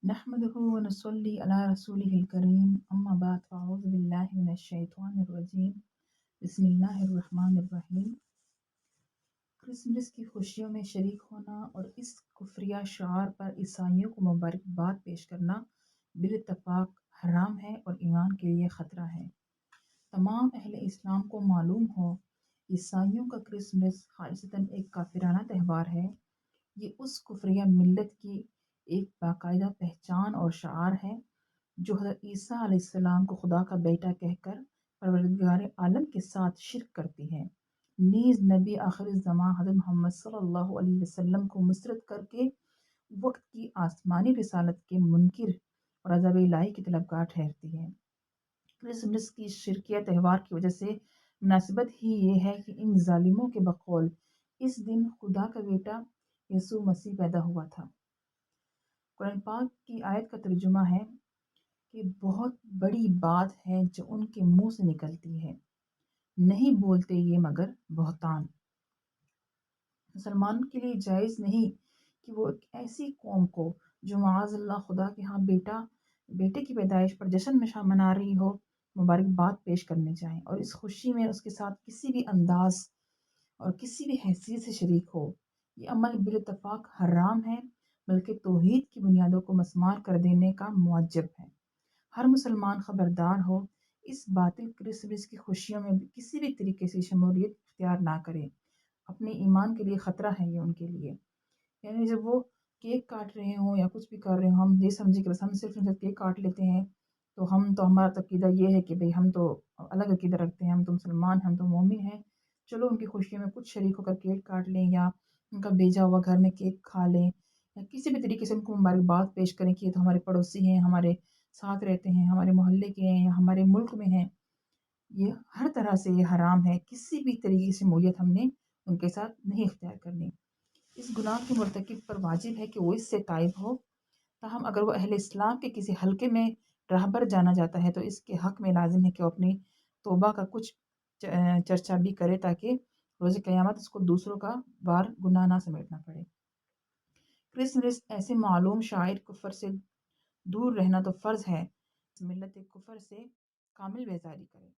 نحمده ونصلي على رسوله الكريم اما بعد فاعوذ بالله من الشیطان الرجیم بسم اللہ الرحمن الرحیم۔ کرسمس کی خوشیوں میں شریک ہونا اور اس کفریہ شعار پر عیسائیوں کو مبارکباد پیش کرنا بالاتفاق حرام ہے اور ایمان کے لیے خطرہ ہے۔ تمام اہل اسلام کو معلوم ہو، عیسائیوں کا کرسمس خالصتاً ایک کافرانہ تہوار ہے۔ یہ اس کفریہ ملت کی ایک باقاعدہ پہچان اور شعار ہے جو حضرت عیسیٰ علیہ السلام کو خدا کا بیٹا کہہ کر پروردگار عالم کے ساتھ شرک کرتی ہے، نیز نبی آخر الزماں حضرت محمد صلی اللہ علیہ وسلم کو مسرت کر کے وقت کی آسمانی رسالت کے منکر اور عذاب الہی کی طلبگار ٹھہرتی ہے۔ کرسمس کی شرکیہ تہوار کی وجہ سے مناسبت ہی یہ ہے کہ ان ظالموں کے بقول اس دن خدا کا بیٹا یسوع مسیح پیدا ہوا تھا۔ قرآن پاک کی آیت کا ترجمہ ہے کہ بہت بڑی بات ہے جو ان کے منہ سے نکلتی ہے، نہیں بولتے یہ مگر بہتان۔ مسلمان کے لیے جائز نہیں کہ وہ ایک ایسی قوم کو جو معاذ اللہ خدا کے ہاں بیٹے کی پیدائش پر جشن منا رہی ہو مبارکباد پیش کرنے جائیں اور اس خوشی میں اس کے ساتھ کسی بھی انداز اور کسی بھی حیثیت سے شریک ہو۔ یہ عمل بالاتفاق حرام ہے، بلکہ توحید کی بنیادوں کو مسمار کر دینے کا موجب ہے۔ ہر مسلمان خبردار ہو، اس باطل کرسمس کی خوشیوں میں کسی بھی طریقے سے شمولیت اختیار نہ کرے۔ اپنے ایمان کے لیے خطرہ ہے یہ ان کے لیے۔ یعنی جب وہ کیک کاٹ رہے ہوں یا کچھ بھی کر رہے ہوں، ہم یہ سمجھے کہ بس ہم صرف کیک کاٹ لیتے ہیں تو ہمارا عقیدہ یہ ہے کہ بھئی ہم تو الگ عقیدہ رکھتے ہیں، ہم تو مسلمان ہیں، ہم تو مومن ہیں، چلو ان کی خوشیوں میں کچھ شریک ہو کر کیک کاٹ لیں یا ان کا بھیجا ہوا گھر میں کیک کھا لیں یا کسی بھی طریقے سے ان کو مبارکباد پیش کریں کہ یہ تو ہمارے پڑوسی ہیں، ہمارے ساتھ رہتے ہیں، ہمارے محلے کے ہیں یا ہمارے ملک میں ہیں۔ یہ ہر طرح سے یہ حرام ہے، کسی بھی طریقے سے شمولیت ہم نے ان کے ساتھ نہیں اختیار کرنی۔ اس گناہ کے مرتکب پر واجب ہے کہ وہ اس سے تائب ہو، تاہم اگر وہ اہل اسلام کے کسی حلقے میں راہبر جانا جاتا ہے تو اس کے حق میں لازم ہے کہ وہ اپنی توبہ کا کچھ چرچا بھی کرے تاکہ روز قیامت اس کو دوسروں کا بار گناہ نہ سمیٹنا پڑے۔ کرسمس ایسے معلوم شاعر کفر سے دور رہنا تو فرض ہے، ملت کفر سے کامل بیزاری کرے۔